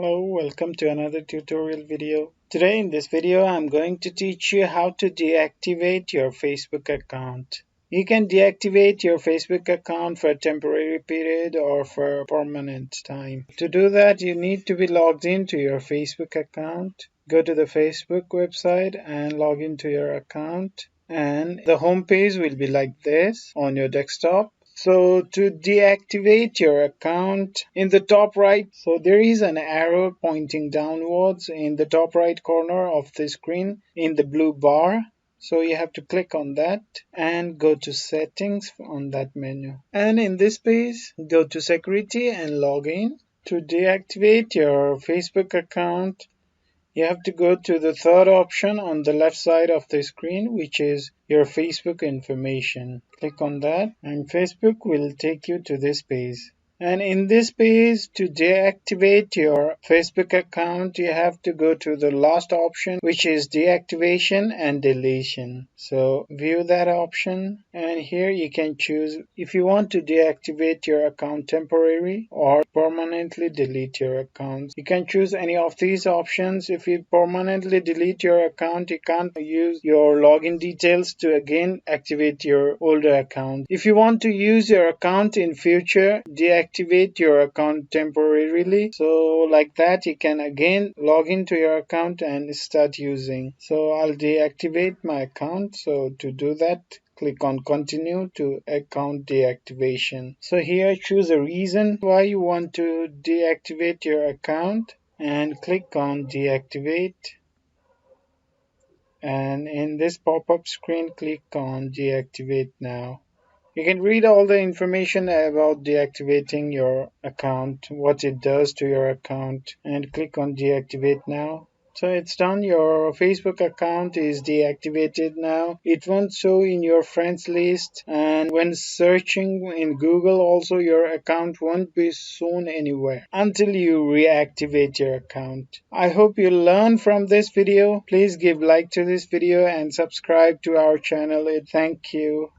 Hello, welcome to another tutorial video. Today in this video I'm going to teach you how to deactivate your Facebook account. You can deactivate your Facebook account for a temporary period or for a permanent time. To do that, you need to be logged into your Facebook account. Go to the Facebook website and log into your account. And the home page will be like this on your desktop. So to deactivate your account, in the top right, so there is an arrow pointing downwards in the top right corner of the screen in the blue bar. So you have to click on that and go to settings on that menu. And in this page, go to security and login. To deactivate your Facebook account, you have to go to the third option on the left side of the screen, which is your Facebook information. Click on that and Facebook will take you to this page. And in this page, to deactivate your Facebook account, you have to go to the last option, which is deactivation and deletion. So view that option, and here you can choose if you want to deactivate your account temporarily or permanently delete your account. You can choose any of these options. If you permanently delete your account, you can't use your login details to again activate your older account. If you want to use your account in future, deactivate your account temporarily. So like that, you can again log into your account and start using. So I'll deactivate my account. So to do that, click on continue to account deactivation. So here choose a reason why you want to deactivate your account and click on deactivate. And in this pop-up screen, click on deactivate now. You can read all the information about deactivating your account, what it does to your account, and click on deactivate now. So it's done. Your Facebook account is deactivated now. It won't show in your friends list, and when searching in Google also your account won't be shown anywhere until you reactivate your account. I hope you learned from this video. Please give like to this video and subscribe to our channel. Thank you.